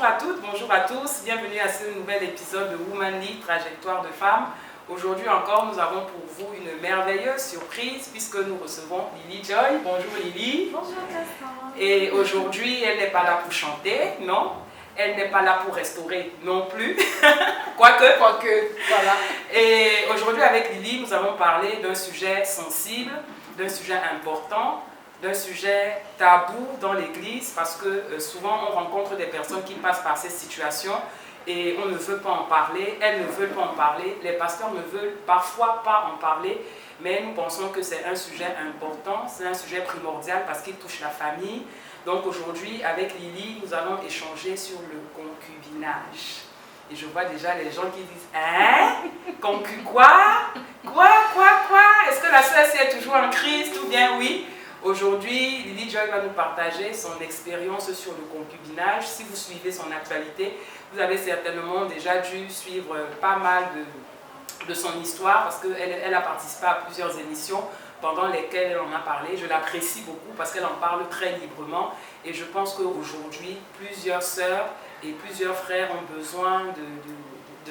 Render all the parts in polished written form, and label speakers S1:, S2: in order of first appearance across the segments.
S1: à toutes, bonjour à tous, bienvenue à ce nouvel épisode de Womanly, Trajectoire de Femmes. Aujourd'hui encore, nous avons pour vous une merveilleuse surprise puisque nous recevons Lily Joy. Bonjour Lily.
S2: Bonjour Cassandre.
S1: Et aujourd'hui, elle n'est pas là pour chanter, non. Elle n'est pas là pour restaurer non plus, quoique, voilà. Et aujourd'hui avec Lily, nous allons parler d'un sujet sensible, d'un sujet important, d'un sujet tabou dans l'église parce que souvent on rencontre des personnes qui passent par ces situations et on ne veut pas en parler, elles ne veulent pas en parler, les pasteurs ne veulent parfois pas en parler, mais nous pensons que c'est un sujet important, c'est un sujet primordial parce qu'il touche la famille. Donc aujourd'hui, avec Lily, nous allons échanger sur le concubinage. Et je vois déjà les gens qui disent « Hein? Concu quoi? Quoi? Est-ce que la sœur est toujours en Christ ou bien oui ?» Aujourd'hui, Lily Joy va nous partager son expérience sur le concubinage. Si vous suivez son actualité, vous avez certainement déjà dû suivre pas mal de son histoire parce qu'elle a participé à plusieurs émissions pendant lesquelles elle en a parlé. Je l'apprécie beaucoup parce qu'elle en parle très librement et je pense qu'aujourd'hui, plusieurs sœurs et plusieurs frères ont besoin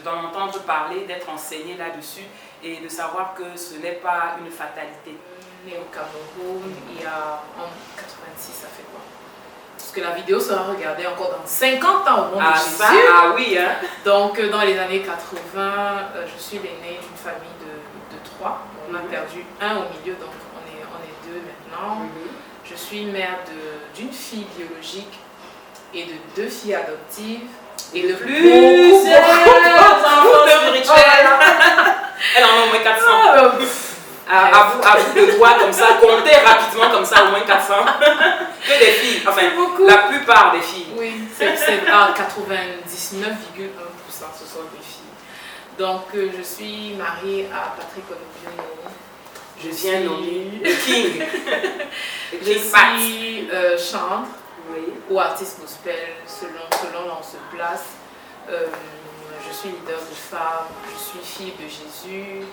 S1: d'en entendre parler, d'être enseignés là-dessus et de savoir que ce n'est pas une fatalité.
S2: Né au Cameroun, il y a en 86, ça fait quoi? Parce que la vidéo sera regardée encore dans 50 ans au monde de Jésus.
S1: Ah oui, hein?
S2: Donc dans les années 80, je suis l'aînée d'une famille de 3. On a perdu un au milieu, donc on est 2 maintenant. Je suis mère d'une fille biologique et de 2 filles adoptives. Et de
S1: plusieurs enfants spirituels. Elle en a au moins 400. À vous de doigts comme ça, comptez rapidement comme ça, au moins 400. Que des filles, enfin, la plupart des filles.
S2: Oui, c'est à 99,1%, ce sont des filles. Donc, je suis mariée à Patrick Onobiono.
S1: Je viens nommer le King.
S2: Je suis chantre
S1: oui.
S2: ou artiste gospel, selon où on se place. Je suis leader de femmes, je suis fille de Jésus.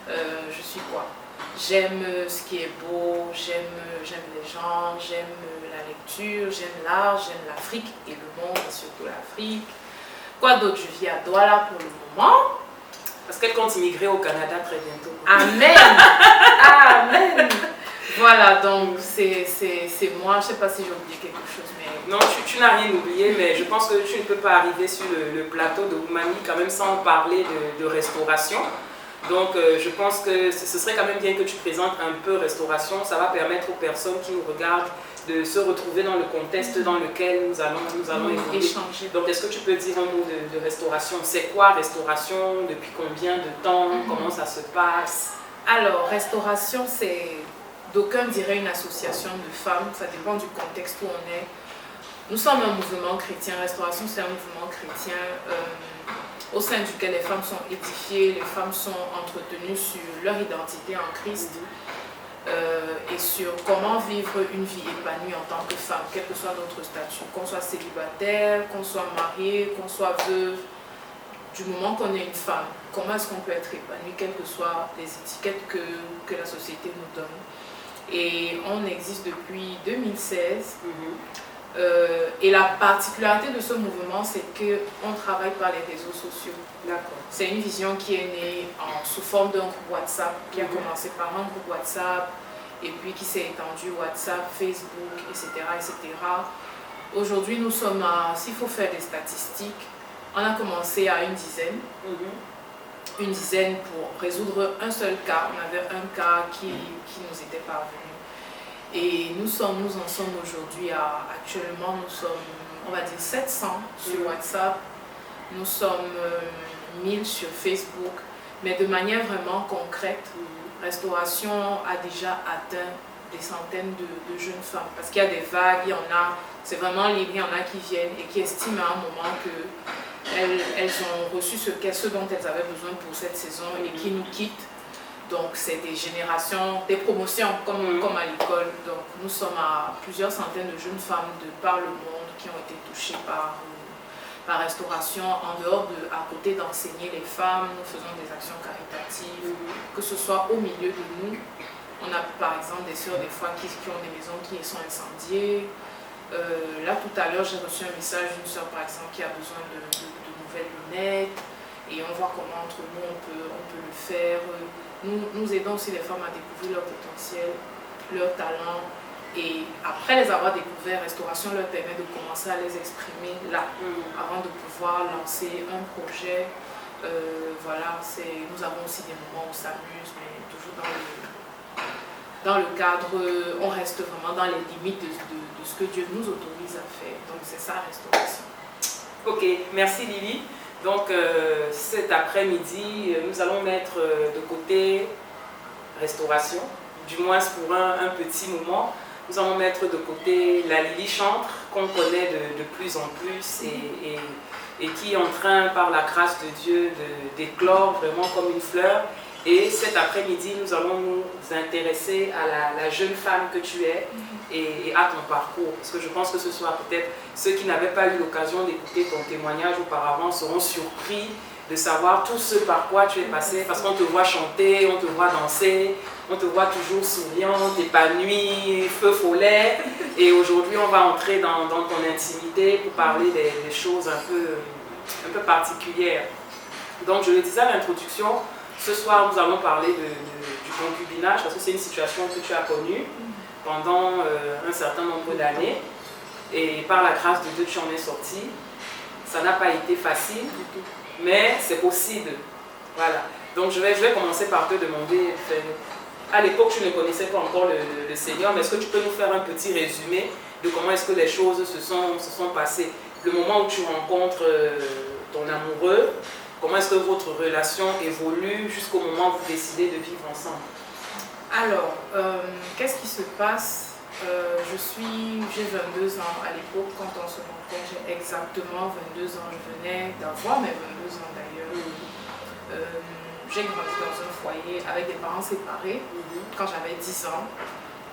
S2: Je suis quoi? J'aime ce qui est beau, j'aime les gens, j'aime la lecture, j'aime l'art, j'aime l'Afrique et le monde, et surtout l'Afrique. Quoi d'autre? Je vis à Douala pour le moment.
S1: Parce qu'elle compte immigrer au Canada très bientôt.
S2: Amen! Amen! Voilà, donc c'est moi. Je ne sais pas si j'ai oublié quelque chose, mais...
S1: Non, tu n'as rien oublié, mais je pense que tu ne peux pas arriver sur le plateau de Womanly quand même sans parler de restauration. Donc je pense que ce serait quand même bien que tu présentes un peu restauration. Ça va permettre aux personnes qui nous regardent de se retrouver dans le contexte dans lequel nous allons
S2: échanger.
S1: Donc est-ce que tu peux dire un mot de restauration? C'est quoi restauration? Depuis combien de temps? Comment ça se passe?
S2: Alors, restauration, d'aucuns diraient une association de femmes. Ça dépend du contexte où on est. Nous sommes un mouvement chrétien. Restauration, c'est un mouvement chrétien au sein duquel les femmes sont édifiées, les femmes sont entretenues sur leur identité en Christ et sur comment vivre une vie épanouie en tant que femme, quel que soit notre statut, qu'on soit célibataire, qu'on soit marié, qu'on soit veuve, du moment qu'on est une femme, comment est-ce qu'on peut être épanoui, quelles que soient les étiquettes que la société nous donne. Et on existe depuis 2016. Et la particularité de ce mouvement, c'est qu'on travaille par les réseaux sociaux. C'est une vision qui est née sous forme d'un groupe WhatsApp, qui a commencé par un groupe WhatsApp, et puis qui s'est étendu WhatsApp, Facebook, etc. etc. Aujourd'hui, nous sommes s'il faut faire des statistiques, on a commencé à une dizaine. Une dizaine pour résoudre un seul cas. On avait un cas qui nous était parvenu. Et nous en sommes aujourd'hui actuellement, nous sommes, on va dire 700 sur WhatsApp, nous sommes 1000 sur Facebook, mais de manière vraiment concrète, Restauration a déjà atteint des centaines de jeunes femmes, parce qu'il y a des vagues, c'est vraiment libre, il y en a qui viennent et qui estiment à un moment qu'elles ont reçu ce dont elles avaient besoin pour cette saison et qui nous quittent. Donc c'est des générations, des promotions comme à l'école. Donc nous sommes à plusieurs centaines de jeunes femmes de par le monde qui ont été touchées par Restauration. En dehors à côté d'enseigner les femmes, nous faisons des actions caritatives, que ce soit au milieu de nous. On a par exemple des sœurs des fois qui ont des maisons qui sont incendiées. Là, tout à l'heure, j'ai reçu un message d'une soeur, par exemple, qui a besoin de nouvelles lunettes. Et on voit comment entre nous, on peut le faire. Nous aidons aussi les femmes à découvrir leur potentiel, leur talent. Et après les avoir découverts, Restauration leur permet de commencer à les exprimer là, avant de pouvoir lancer un projet. Voilà, nous avons aussi des moments où on s'amuse, mais toujours dans le cadre, on reste vraiment dans les limites de ce que Dieu nous autorise à faire. Donc c'est ça, Restauration.
S1: Ok, merci Lily. Donc cet après-midi, nous allons mettre de côté Restauration, du moins pour un petit moment. Nous allons mettre de côté la Lily Chantre, qu'on connaît de plus en plus et qui est en train, par la grâce de Dieu, d'éclore vraiment comme une fleur. Et cet après-midi, nous allons nous intéresser à la jeune femme que tu es et à ton parcours. Parce que je pense que ce soit peut-être ceux qui n'avaient pas eu l'occasion d'écouter ton témoignage auparavant seront surpris de savoir tout ce par quoi tu es passé. Parce qu'on te voit chanter, on te voit danser, on te voit toujours souriante, épanouie, feu follet. Et aujourd'hui, on va entrer dans ton intimité pour parler des choses un peu particulières. Donc, je le disais à l'introduction, ce soir, nous allons parler du concubinage parce que c'est une situation que tu as connue pendant un certain nombre d'années. Et par la grâce de Dieu, tu en es sorti. Ça n'a pas été facile, mais c'est possible. Voilà. Donc, je vais commencer par te demander, à l'époque, tu ne connaissais pas encore le Seigneur, mais est-ce que tu peux nous faire un petit résumé de comment est-ce que les choses se sont passées? Le moment où tu rencontres ton amoureux, comment est-ce que votre relation évolue jusqu'au moment où vous décidez de vivre ensemble?
S2: Alors, qu'est-ce qui se passe? J'ai 22 ans à l'époque quand on se rencontre, j'ai exactement 22 ans. Je venais d'avoir mes 22 ans d'ailleurs. J'ai grandi dans un foyer avec des parents séparés quand j'avais 10 ans.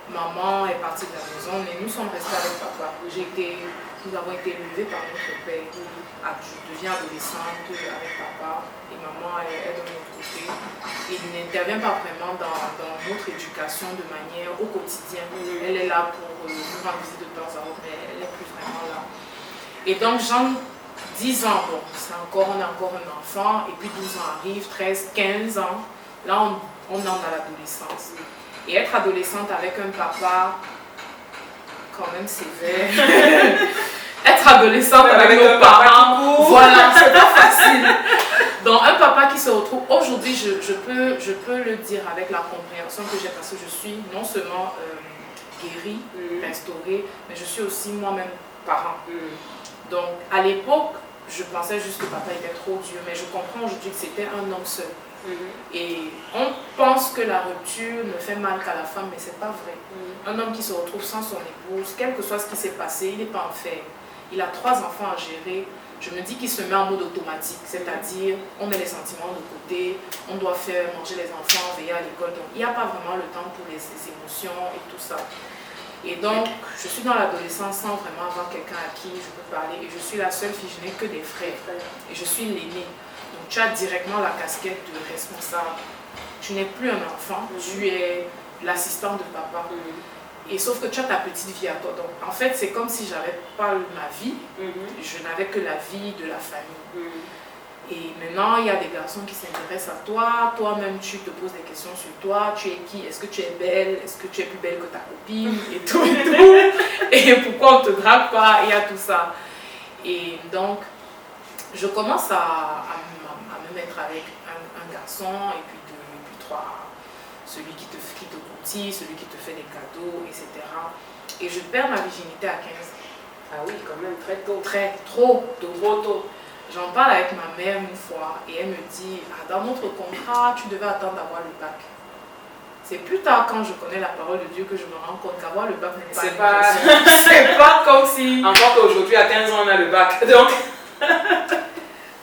S2: Maman est partie de la maison, mais nous sommes restés avec papa. Nous avons été élevés par notre père. Je deviens adolescente avec papa et maman est de notre côté. Il n'intervient pas vraiment dans notre éducation de manière au quotidien. Elle est là pour nous rendre visite de temps à autre, mais elle n'est plus vraiment là. Et donc, 10 ans, bon, on est encore un enfant, et puis 12 ans arrivent, 13, 15 ans. Là, on entre dans l'adolescence. Et être adolescente avec un papa, quand même sévère. Être adolescente avec nos parents, voilà, c'est pas facile. Donc un papa qui se retrouve, aujourd'hui je peux le dire avec la compréhension que j'ai parce que je suis non seulement guérie, restaurée, mais je suis aussi moi-même parent. Donc à l'époque, je pensais juste que papa était trop dur, mais je comprends aujourd'hui que c'était un homme seul. Et on pense que la rupture ne fait mal qu'à la femme, mais c'est pas vrai. Un homme qui se retrouve sans son épouse, quel que soit ce qui s'est passé, il n'est pas enfer. Il a 3 enfants à gérer. Je me dis qu'il se met en mode automatique, c'est-à-dire on met les sentiments de côté, on doit faire manger les enfants, veiller à l'école. Donc il n'y a pas vraiment le temps pour les émotions et tout ça. Et donc je suis dans l'adolescence sans vraiment avoir quelqu'un à qui je peux parler. Et je suis la seule fille, je n'ai que des frères. Et je suis l'aînée. Donc tu as directement la casquette de responsable. Tu n'es plus un enfant, tu es l'assistant de papa. Et sauf que tu as ta petite vie à toi. Donc en fait, c'est comme si j'avais pas ma vie, je n'avais que la vie de la famille. Et maintenant, il y a des garçons qui s'intéressent à toi, toi-même tu te poses des questions sur toi, tu es qui, est-ce que tu es belle, est-ce que tu es plus belle que ta copine, et tout et tout. Et pourquoi on ne te drague pas, il y a tout ça. Et donc, je commence à me mettre avec un garçon, et puis 3, celui qui te courtille, celui qui te fait des cadeaux, etc. Et je perds ma virginité à 15 ans.
S1: Ah oui, quand même, très tôt.
S2: Trop tôt. J'en parle avec ma mère une fois et elle me dit, dans notre contrat, tu devais attendre d'avoir le bac. C'est plus tard quand je connais la parole de Dieu que je me rends compte qu'avoir le bac n'est pas c'est pas comme si...
S1: Encore qu'aujourd'hui, à 15 ans, on a le bac. Donc...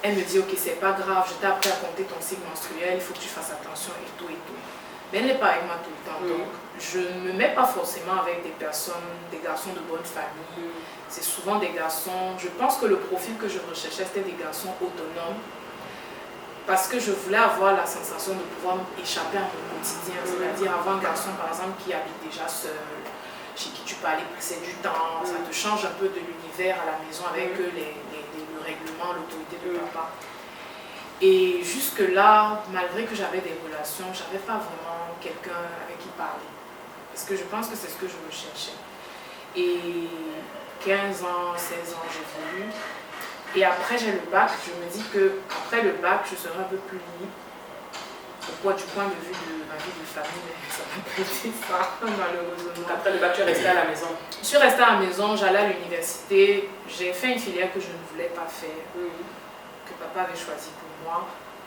S2: Elle me dit, ok, c'est pas grave, je t'ai appris à compter ton cycle menstruel, il faut que tu fasses attention et tout et tout. Mais elle n'est pas avec moi tout le temps, donc je ne me mets pas forcément avec des garçons de bonne famille. C'est souvent des garçons, je pense que le profil que je recherchais, c'était des garçons autonomes. Parce que je voulais avoir la sensation de pouvoir échapper à mon quotidien, c'est-à-dire avoir un garçon par exemple qui habite déjà seul, chez qui tu peux aller passer du temps, ça te change un peu de l'univers à la maison avec le règlement, l'autorité de papa. Et jusque-là, malgré que j'avais des relations, je n'avais pas vraiment quelqu'un avec qui parler. Parce que je pense que c'est ce que je recherchais. Et 15 ans, 16 ans, j'évolue. Et après, j'ai le bac. Je me dis qu'après le bac, je serai un peu plus libre. Pourquoi, du point de vue de ma vie de famille, mais ça m'a pas été ça, malheureusement.
S1: Après le bac, tu es restée à la maison?
S2: Je suis restée à la maison, j'allais à l'université. J'ai fait une filière que je ne voulais pas faire, que papa avait choisi pour moi.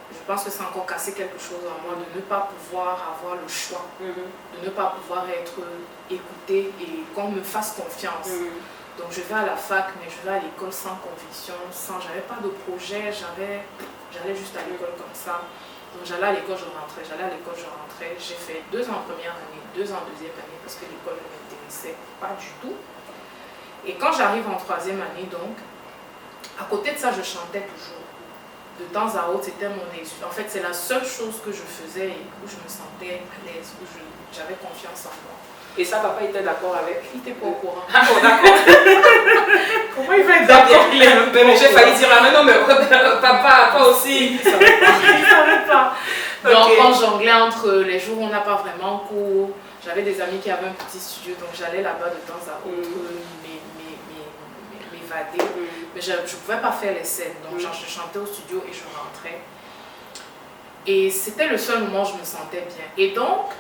S2: Je pense que c'est encore cassé quelque chose en moi de ne pas pouvoir avoir le choix, de ne pas pouvoir être écoutée et qu'on me fasse confiance. Donc je vais à la fac, mais je vais à l'école sans conviction, j'avais pas de projet, j'allais juste à l'école comme ça. Donc j'allais à l'école, je rentrais, j'allais à l'école, je rentrais. J'ai fait 2 ans en première année, 2 ans en deuxième année parce que l'école ne m'intéressait pas du tout. Et quand j'arrive en troisième année, donc, à côté de ça, je chantais toujours. De temps à autre, c'était mon excuse. En fait, c'est la seule chose que je faisais et où je me sentais à l'aise, où j'avais confiance en moi.
S1: Et ça, papa était d'accord avec?
S2: Il n'était pas au courant.
S1: Ah bon, d'accord.
S2: Comment il va être d'accord?
S1: J'ai failli dire, ah mais non, mais papa aussi.
S2: Il ne savait pas. Donc, quand je jonglais entre les jours où on n'a pas vraiment cours, j'avais des amis qui avaient un petit studio, donc j'allais là-bas de temps à autre m'évader. Mais je ne pouvais pas faire les scènes, donc je chantais au studio et je rentrais. Et c'était le seul moment où je me sentais bien. Et donc,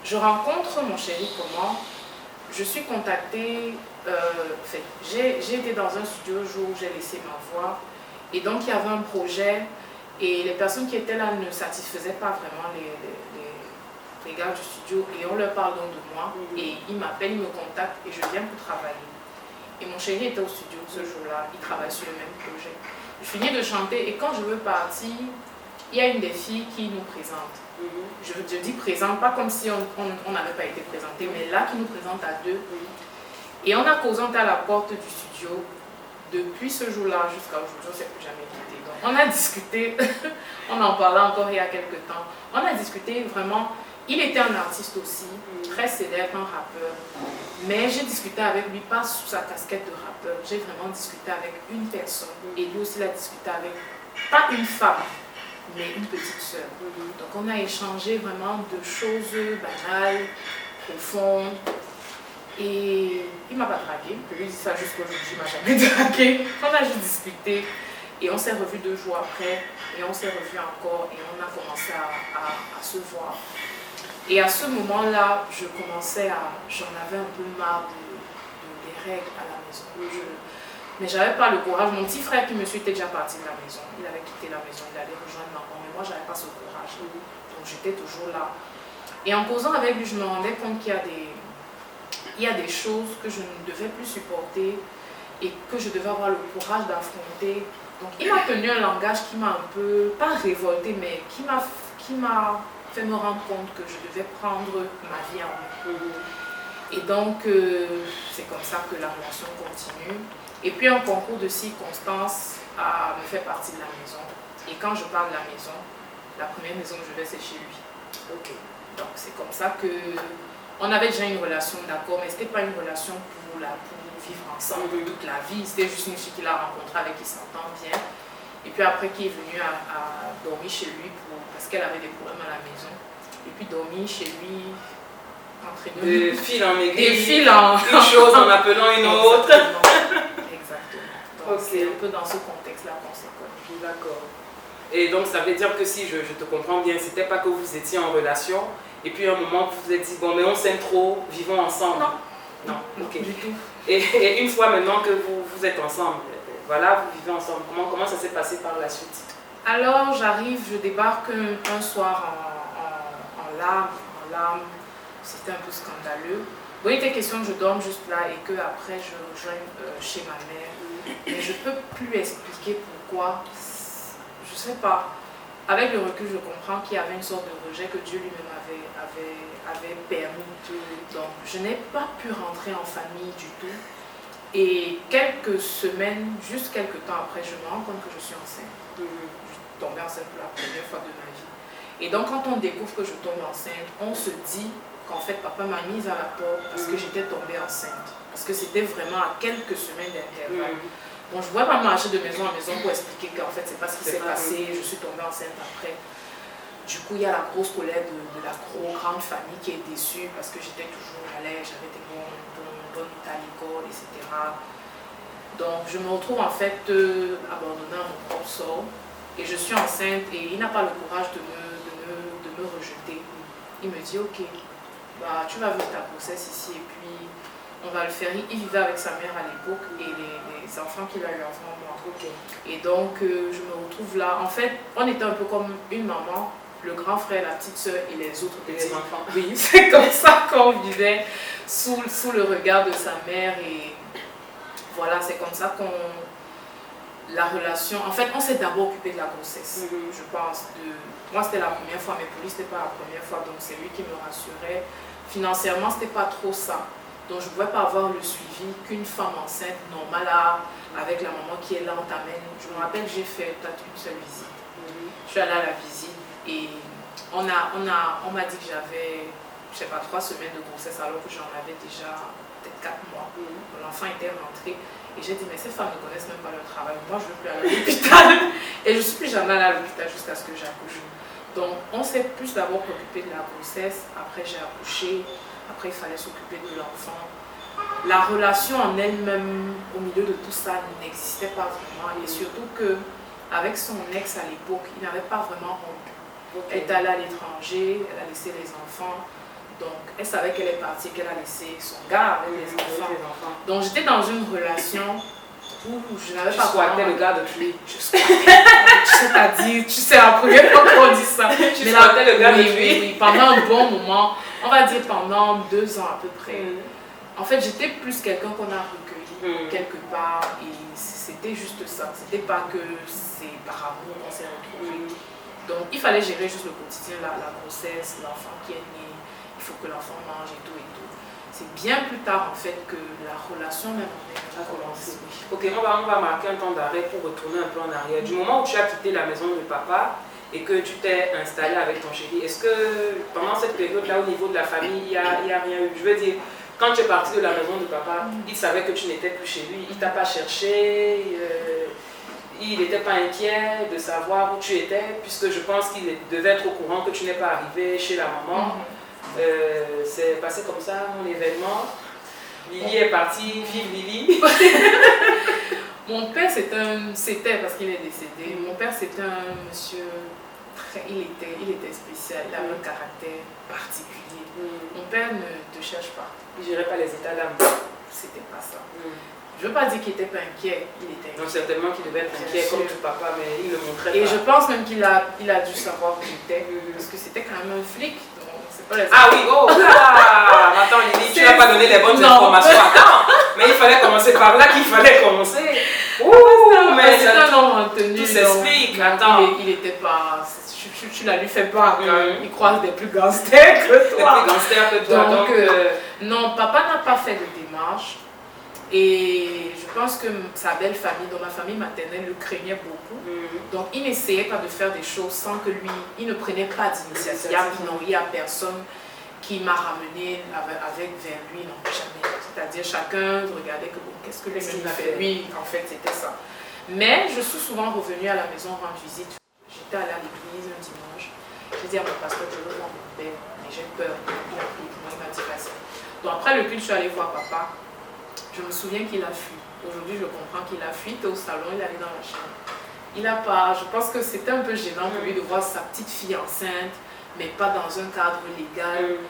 S2: je rencontre mon chéri comment? Je suis contactée, j'ai été dans un studio le jour où j'ai laissé ma voix. Et donc, il y avait un projet et les personnes qui étaient là ne satisfaisaient pas vraiment les gars du studio. Et on leur parle donc de moi. Et ils m'appellent, ils me contactent et je viens pour travailler. Et mon chéri était au studio ce jour-là, il travaille sur le même projet. Je finis de chanter et quand je veux partir, il y a une des filles qui nous présente. Je dis présente, pas comme si on n'avait pas été présenté, mais là qui nous présente à deux. Et on a causé à la porte du studio. Depuis ce jour-là jusqu'à aujourd'hui, on ne s'est plus jamais quitté. Donc on a discuté, on en parlait encore il y a quelques temps. On a discuté vraiment. Il était un artiste aussi, très célèbre, un rappeur. Mais j'ai discuté avec lui, pas sous sa casquette de rappeur. J'ai vraiment discuté avec une personne. Et lui aussi, il a discuté avec, pas une femme, mais une petite sœur. Donc on a échangé vraiment de choses banales, profondes. Et il ne m'a pas dragué. Je lui dis ça jusqu'aujourd'hui, il ne m'a jamais dragué. On a juste discuté. Et on s'est revus 2 jours après. Et on s'est revus encore. Et on a commencé à se voir. Et à ce moment-là, j'en avais un peu marre des règles à la maison. Mais je n'avais pas le courage. Mon petit frère qui me suit était déjà parti de la maison. Il avait quitté la maison, il allait rejoindre maman. Mais moi, je n'avais pas ce courage. Donc j'étais toujours là. Et en causant avec lui, je me rendais compte qu'il y a des choses que je ne devais plus supporter et que je devais avoir le courage d'affronter. Donc il m'a tenu un langage qui m'a un peu, pas révolté, mais qui m'a fait me rendre compte que je devais prendre ma vie en main. Et donc, c'est comme ça que la relation continue. Et puis, un concours de circonstances me fait partie de la maison. Et quand je parle de la maison, la première maison que je vais, c'est chez lui. Donc, c'est comme ça que... On avait déjà une relation, d'accord, mais ce n'était pas une relation pour vivre ensemble toute la vie. C'était juste une fille qu'il a rencontrée avec qui s'entend bien. Et puis après, qui est venue à dormir chez lui parce qu'elle avait des problèmes à la maison. Et puis dormir chez lui, entre nous.
S1: De fil en aiguille.
S2: Des fils en...
S1: Une chose en appelant une autre.
S2: Exactement. Donc c'est un peu dans ce contexte-là qu'on s'est connus.
S1: D'accord. Et donc ça veut dire que si je te comprends bien, c'était pas que vous étiez en relation et puis à un moment vous vous êtes dit bon mais on s'aime trop, vivons ensemble. Non. Ok.
S2: Du tout.
S1: Et une fois maintenant que vous êtes ensemble, voilà, vous vivez ensemble, comment ça s'est passé par la suite? Alors
S2: j'arrive, je débarque un soir en larmes, c'était un peu scandaleux. Bon, il était question que je dorme juste là et qu'après je rejoigne chez ma mère. Mais je ne peux plus expliquer pourquoi, je ne sais pas. Avec le recul, je comprends qu'il y avait une sorte de rejet que Dieu lui-même avait permis. Donc, je n'ai pas pu rentrer en famille du tout. Et quelques semaines, juste quelques temps après, je me rends compte que je suis enceinte. Je suis tombée enceinte pour la première fois de ma vie. Et donc, quand on découvre que je tombe enceinte, on se dit qu'en fait, papa m'a mise à la porte parce que j'étais tombée enceinte. Parce que c'était vraiment à quelques semaines d'intervalle. Bon, je ne pourrais pas marcher de maison en maison pour expliquer qu'en fait, c'est pas ce qui s'est passé, je suis tombée enceinte après. Du coup, il y a la grosse colère de la grande famille qui est déçue parce que j'étais toujours à l'aise, j'avais des bonnes notes à l'école, etc. Donc, je me retrouve en fait abandonnée à mon propre sort et je suis enceinte et il n'a pas le courage de me rejeter. Il me dit, ok, bah, tu vas vivre ta grossesse ici et puis on va le faire. Il vivait avec sa mère à l'époque et les enfants qu'il a eu avant moi.
S1: Okay.
S2: Et donc, je me retrouve là. En fait, on était un peu comme une maman, le grand frère, la petite soeur et les autres petits
S1: enfants.
S2: Oui, c'est comme ça qu'on vivait sous le regard de sa mère. Et voilà, c'est comme ça qu'on... La relation... En fait, on s'est d'abord occupé de la grossesse, je pense. Moi, c'était la première fois, mais pour lui, c'était pas la première fois. Donc, c'est lui qui me rassurait. Financièrement, c'était pas trop ça. Donc, je ne pouvais pas avoir le suivi qu'une femme enceinte normale a, avec la maman qui est là, on t'amène. Je me rappelle, j'ai fait peut-être une seule visite. Je suis allée à la visite et on m'a dit que j'avais, je sais pas, 3 semaines de grossesse alors que j'en avais déjà peut-être 4 mois. L'enfant était rentré et j'ai dit, mais ces femmes ne connaissent même pas leur travail. Moi, je ne veux plus aller à l'hôpital. Et je ne suis plus jamais allée à l'hôpital jusqu'à ce que j'accouche. Donc, on s'est plus d'abord préoccupé de la grossesse. Après, j'ai accouché. Après, il fallait s'occuper de l'enfant. La relation en elle-même, au milieu de tout ça, n'existait pas vraiment. Et surtout qu'avec son ex à l'époque, il n'avait pas vraiment rompu. Elle est allée à l'étranger, elle a laissé les enfants. Donc, elle savait qu'elle est partie, qu'elle a laissé son gars avec les enfants. Donc, j'étais dans une relation où je n'avais pas
S1: vraiment... le gars de lui.
S2: C'est-à-dire, tu sais, la première fois qu'on dit ça.
S1: Tu squattais le gars de lui.
S2: Oui, pendant un bon moment. On va dire pendant 2 ans à peu près. En fait, j'étais plus quelqu'un qu'on a recueilli quelque part et c'était juste ça. C'était pas que c'est par amour qu'on s'est retrouvés. Donc, il fallait gérer juste le quotidien, la grossesse, l'enfant qui est né, il faut que l'enfant mange et tout et tout. C'est bien plus tard en fait que la relation même a commencé.
S1: Ok, on va marquer un temps d'arrêt pour retourner un peu en arrière. Du moment où tu as quitté la maison de papa, et que tu t'es installé avec ton chéri, est-ce que pendant cette période-là, au niveau de la famille, il n'y a rien eu? Je veux dire, quand tu es parti de la maison de papa, il savait que tu n'étais plus chez lui, il ne t'a pas cherché, il n'était pas inquiet de savoir où tu étais, puisque je pense qu'il devait être au courant que tu n'es pas arrivé chez la maman. C'est passé comme ça, mon événement. Lily est partie, vive Lily.
S2: Mon père, c'était parce qu'il est décédé. Mon père, c'était un monsieur, il était spécial, il avait un caractère particulier. Mon père ne te cherche pas.
S1: Il ne gérait pas les états d'âme.
S2: C'était pas ça. Je ne veux pas dire qu'il n'était pas inquiet, il était inquiet.
S1: Non, certainement qu'il devait être inquiet comme tout papa, mais il le montrait pas.
S2: Et je pense même qu'il a dû savoir où j'étais, parce que c'était quand même un flic.
S1: Ah oui, oh là! Attends Lily, tu n'as pas donné les bonnes informations. Attends, mais il fallait commencer par là qu'il fallait commencer.
S2: Mais c'est un homme retenu.
S1: Tout s'explique, attends.
S2: Il n'était pas... Tu la lui fais pas, il croise des plus gangsters que toi.
S1: Des plus gangsters que toi.
S2: Donc non, papa n'a pas fait de démarche. Et je pense que sa belle famille, dans ma famille maternelle, le craignait beaucoup. Donc il n'essayait pas de faire des choses sans que lui, il ne prenait pas d'initiative. Il n'y a personne qui m'a ramené vers lui, non, jamais. C'est-à-dire chacun regardait que bon, qu'est-ce que lui fait. Lui, en fait, c'était ça. Mais je suis souvent revenue à la maison rendre visite. J'étais allée à l'église un dimanche. J'ai dit à mon pasteur, je veux voir mon père, mais j'ai peur. Il a pris, moi, il m'a dit pas ça. Donc après le culte, je suis allée voir papa. Je me souviens qu'il a fui. Aujourd'hui, je comprends qu'il a fui. Il était au salon, il allait dans la chambre. Il n'a pas... Je pense que c'était un peu gênant pour lui de voir sa petite fille enceinte, mais pas dans un cadre légal.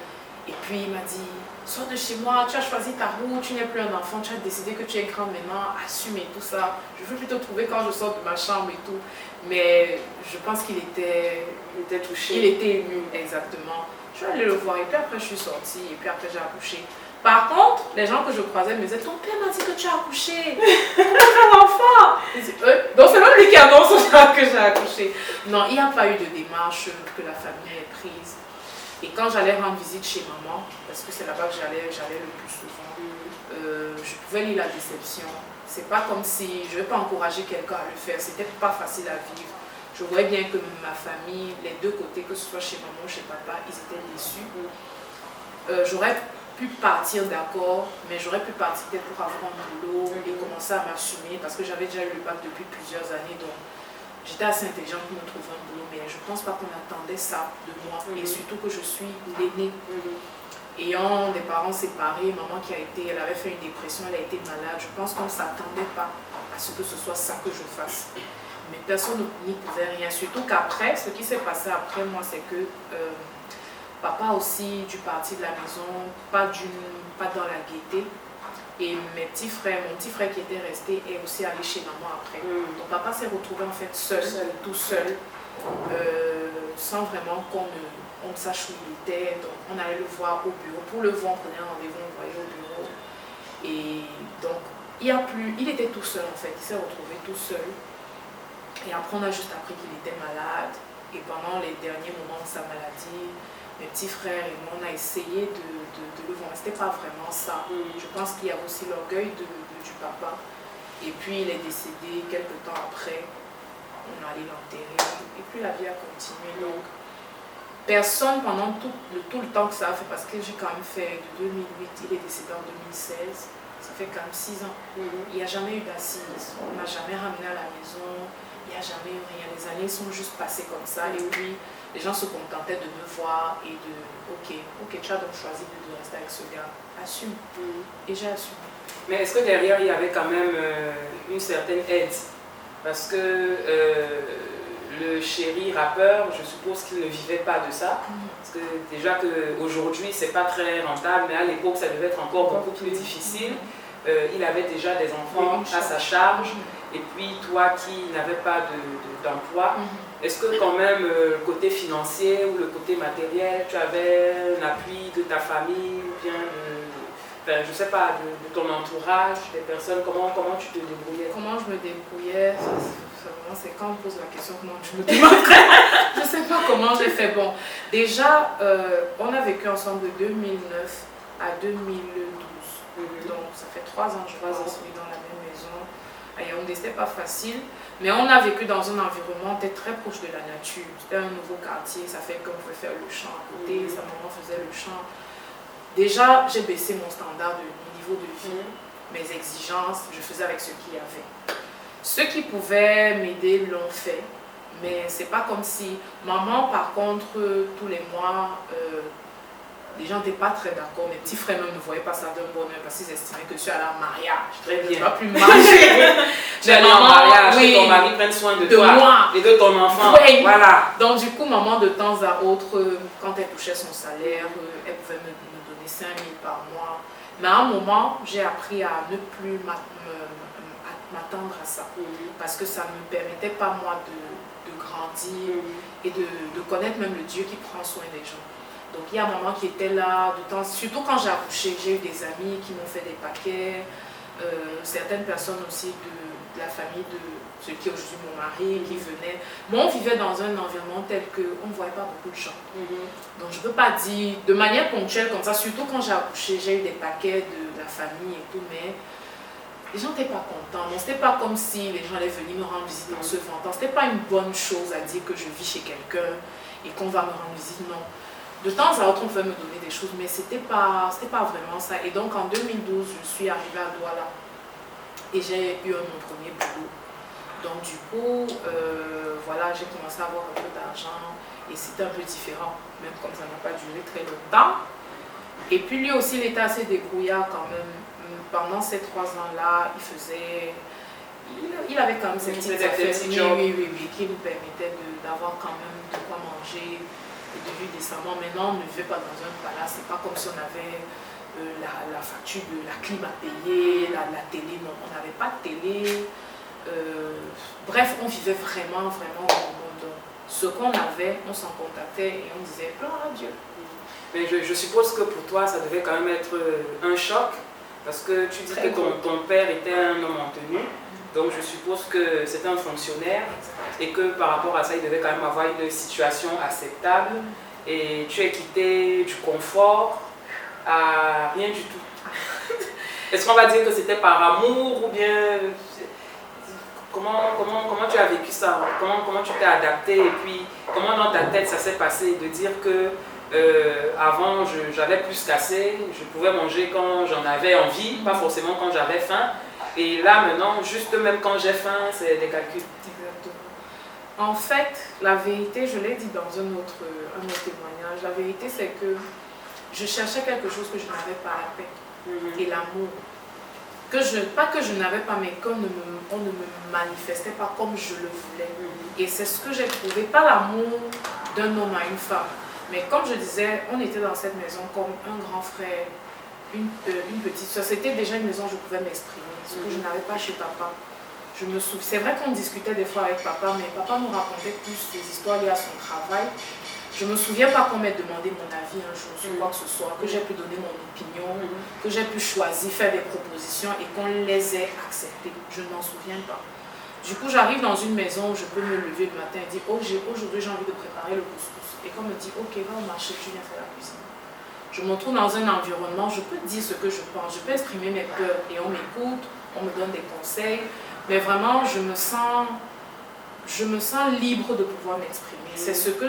S2: Et puis il m'a dit, sors de chez moi, tu as choisi ta route, tu n'es plus un enfant, tu as décidé que tu es grand maintenant, assume et tout ça. Je veux plutôt trouver quand je sors de ma chambre et tout. Mais je pense qu'il était touché. Il était ému, exactement. Je suis allée le voir et puis après je suis sortie et puis après j'ai accouché. Par contre, les gens que je croisais me disaient, ton père m'a dit que tu as accouché. Comment faire l'enfant? Donc c'est même lui qui annonce que j'ai accouché. Non, il n'y a pas eu de démarche que la famille ait prise. Et quand j'allais rendre visite chez maman, parce que c'est là-bas que j'allais le plus souvent, je pouvais lire la déception. C'est pas comme si, je ne vais pas encourager quelqu'un à le faire, c'était pas facile à vivre. Je voyais bien que ma famille, les deux côtés, que ce soit chez maman ou chez papa, ils étaient déçus. J'aurais pu partir d'accord, mais j'aurais pu partir peut-être pour avoir un boulot et commencer à m'assumer parce que j'avais déjà eu le bac depuis plusieurs années, donc j'étais assez intelligente pour me trouver un boulot, mais je ne pense pas qu'on attendait ça de moi, et surtout que je suis l'aînée. Ayant des parents séparés, maman elle avait fait une dépression, elle a été malade, je pense qu'on ne s'attendait pas à ce que ce soit ça que je fasse. Mais personne n'y pouvait rien, surtout qu'après, ce qui s'est passé après moi, c'est que papa aussi dû partir de la maison, pas dans la gaieté. Et mon petit frère qui était resté est aussi allé chez maman après. Donc papa s'est retrouvé en fait tout seul, sans vraiment qu'on ne sache où il était. Donc on allait le voir au bureau. Pour le voir, on prenait un rendez-vous, on voyait au bureau. Et donc il était tout seul en fait, il s'est retrouvé tout seul. Et après on a juste appris qu'il était malade. Et pendant les derniers moments de sa maladie, mes petits frères et moi, on a essayé de le voir. C'était pas vraiment ça. Je pense qu'il y a aussi l'orgueil du papa. Et puis il est décédé quelques temps après. On est allé l'enterrer. Et puis la vie a continué. Donc, personne pendant tout le temps que ça a fait, parce que j'ai quand même fait de 2008, il est décédé en 2016. Ça fait quand même 6 ans. Il n'y a jamais eu d'assises. On ne m'a jamais ramené à la maison. Il n'y a jamais eu rien. Les années sont juste passées comme ça. Et puis, les gens se contentaient de me voir et de ok, tu as donc choisi de rester avec ce gars. Assume. Et j'ai assumé.
S1: Mais est-ce que derrière, il y avait quand même une certaine aide? Parce que le chéri rappeur, je suppose qu'il ne vivait pas de ça. Parce que déjà qu'aujourd'hui, c'est pas très rentable, mais à l'époque, ça devait être encore beaucoup plus difficile. Il avait déjà des enfants à sa charge. Et puis toi qui n'avais pas d'emploi, est-ce que quand même le côté financier ou le côté matériel, tu avais un appui de ta famille ou bien je sais pas, de ton entourage, des personnes, comment tu te débrouillais?
S2: Comment je me débrouillais, c'est quand on me pose la question comment je me débrouillais. Je ne sais pas comment j'ai fait. Bon, déjà, on a vécu ensemble de 2009 à 2012. Donc ça fait 3 ans, je pense, qu'on est dans la même maison. À Yaoundé, c'était pas facile, mais on a vécu dans un environnement très proche de la nature. C'était un nouveau quartier, ça fait qu'on pouvait faire le champ à côté, sa maman faisait le champ. Déjà, j'ai baissé mon standard de niveau de vie, mes exigences, je faisais avec ce qu'il y avait. Ceux qui pouvaient m'aider l'ont fait, mais c'est pas comme si maman, par contre, tous les mois, les gens n'étaient pas très d'accord. Mes petits frères même ne voyaient pas ça d'un bon oeil parce qu'ils estimaient que je suis allée en mariage.
S1: Très bien.
S2: Je ne vais plus manger.
S1: Tu es allée en mariage, que ton mari prenne soin de toi
S2: moi
S1: et de ton enfant.
S2: Oui.
S1: Voilà.
S2: Donc du coup, maman, de temps à autre, quand elle touchait son salaire, elle pouvait me donner 5 000 par mois. Mais à un moment, j'ai appris à ne plus m'attendre à ça. Parce que ça ne me permettait pas, moi, de grandir et de connaître même le Dieu qui prend soin des gens. Donc il y a un maman qui était là, surtout quand j'ai accouché, j'ai eu des amis qui m'ont fait des paquets, certaines personnes aussi de la famille de celui qui est aujourd'hui mon mari qui venaient. Moi, on vivait dans un environnement tel qu'on ne voyait pas beaucoup de gens. Donc je ne peux pas dire de manière ponctuelle comme ça, surtout quand j'ai accouché, j'ai eu des paquets de la famille et tout, mais les gens n'étaient pas contents. Donc, ce n'était pas comme si les gens allaient venir me rendre visite en se vantant. Ce n'était pas une bonne chose à dire que je vis chez quelqu'un et qu'on va me rendre visite, non. De temps à autre, on pouvait me donner des choses, mais ce n'était pas vraiment ça. Et donc, en 2012, je suis arrivée à Douala et j'ai eu mon premier boulot. Donc, du coup, voilà, j'ai commencé à avoir un peu d'argent et c'était un peu différent, même comme ça n'a pas duré très longtemps. Et puis, lui aussi, il était assez débrouillard quand même. Pendant ces 3 ans-là, il avait quand même ses petites affaires, oui, qui nous permettaient d'avoir quand même de quoi manger. De vivre décemment. Maintenant, on ne vivait pas dans un palace. C'est pas comme si on avait la facture de la clim à payer, la télé. Non, on n'avait pas de télé. Bref, on vivait vraiment au monde. Ce qu'on avait, on s'en contactait et on disait gloire à Dieu.
S1: Mais je suppose que pour toi, ça devait quand même être un choc. Parce que tu dis que ton père était un homme en tenue. Donc je suppose que c'était un fonctionnaire et que par rapport à ça, il devait quand même avoir une situation acceptable. Et tu es quitté du confort à rien du tout. Est-ce qu'on va dire que c'était par amour ou bien... comment tu as vécu ça? Comment tu t'es adapté? Et puis, comment dans ta tête ça s'est passé de dire que avant, j'avais plus cassé, je pouvais manger quand j'en avais envie, pas forcément quand j'avais faim. Et là, maintenant, juste même quand j'ai faim, c'est des calculs.
S2: Exactement. En fait, la vérité, je l'ai dit dans un autre témoignage, la vérité, c'est que je cherchais quelque chose que je n'avais pas, la paix et l'amour. Pas que je n'avais pas, mais qu'on ne me manifestait pas comme je le voulais. Et c'est ce que j'ai trouvé, pas l'amour d'un homme à une femme. Mais comme je disais, on était dans cette maison comme un grand frère, une petite soeur. C'était déjà une maison où je pouvais m'exprimer, ce que je n'avais pas chez papa. Je me souviens, c'est vrai qu'on discutait des fois avec papa, mais papa nous racontait plus des histoires liées à son travail. Je ne me souviens pas qu'on m'ait demandé mon avis un jour sur quoi que ce soit, que j'ai pu donner mon opinion, que j'ai pu choisir, faire des propositions et qu'on les ait acceptées. Je ne m'en souviens pas. Du coup, j'arrive dans une maison où je peux me lever le matin et dire « Oh, aujourd'hui j'ai envie de préparer le couscous ». Et qu'on me dit « Ok, va au marché, tu viens faire la cuisine ». Je me trouve dans un environnement, je peux dire ce que je pense, je peux exprimer mes peurs et on m'écoute, on me donne des conseils. Mais vraiment, je me sens libre de pouvoir m'exprimer. C'est ce que,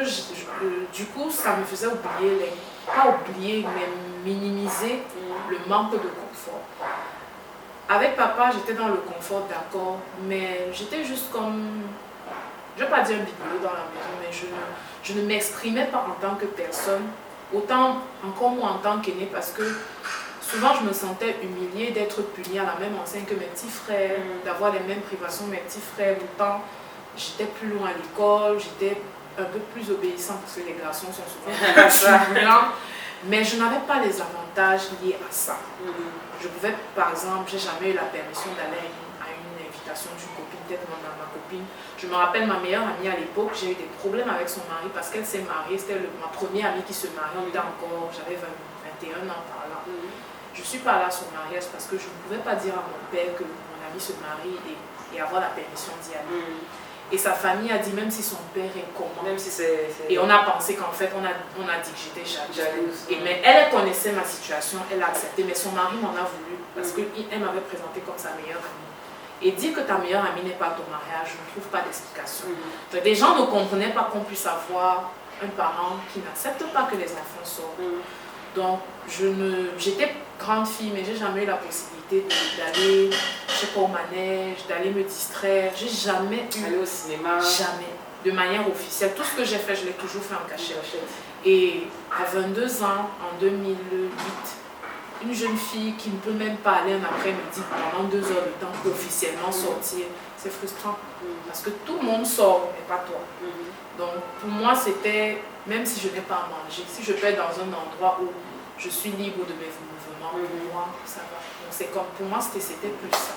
S2: du coup, ça me faisait oublier, pas oublier, mais minimiser le manque de confort. Avec papa, j'étais dans le confort, d'accord, mais j'étais juste comme, je ne vais pas dire un bibelot dans la maison, mais je ne m'exprimais pas en tant que personne, autant encore moins en tant qu'aînée, parce que souvent, je me sentais humiliée d'être punie à la même enseigne que mes petits frères, d'avoir les mêmes privations que mes petits frères. Autant, j'étais plus loin à l'école, j'étais un peu plus obéissante parce que les garçons sont souvent plus blancs. Mais je n'avais pas les avantages liés à ça. Je pouvais, par exemple, j'ai jamais eu la permission d'aller à une invitation d'une copine, peut-être même ma copine. Je me rappelle ma meilleure amie à l'époque, j'ai eu des problèmes avec son mari parce qu'elle s'est mariée. C'était ma première amie qui se mariait, on était encore, j'avais 21 ans par là. Je suis pas allée à son mariage parce que je ne pouvais pas dire à mon père que mon ami se marie et avoir la permission d'y aller. Et sa famille a dit, même si son père est comment,
S1: même si c'est...
S2: Et on a pensé qu'en fait, on a dit que j'étais jalouse. Mais elle connaissait ma situation, elle a accepté, mais son mari m'en a voulu parce qu'elle m'avait présenté comme sa meilleure amie. Et dire que ta meilleure amie n'est pas ton mariage, je ne trouve pas d'explication. Les gens ne comprenaient pas qu'on puisse avoir un parent qui n'accepte pas que les enfants sortent. Donc, j'étais grande fille, mais j'ai jamais eu la possibilité d'aller, je sais pas, au manège, d'aller me distraire. J'ai jamais eu.
S1: Aller au cinéma.
S2: Jamais. De manière officielle. Tout ce que j'ai fait, je l'ai toujours fait en cachette. Et à 22 ans, en 2008, une jeune fille qui ne peut même pas aller un après-midi pendant 2 heures de temps pour officiellement sortir, c'est frustrant. Parce que tout le monde sort, mais pas toi. Donc, pour moi, c'était, même si je n'ai pas à manger, si je peux être dans un endroit où je suis libre de mes mouvements, pour moi, ça va. Donc, c'est comme, pour moi, c'était plus ça.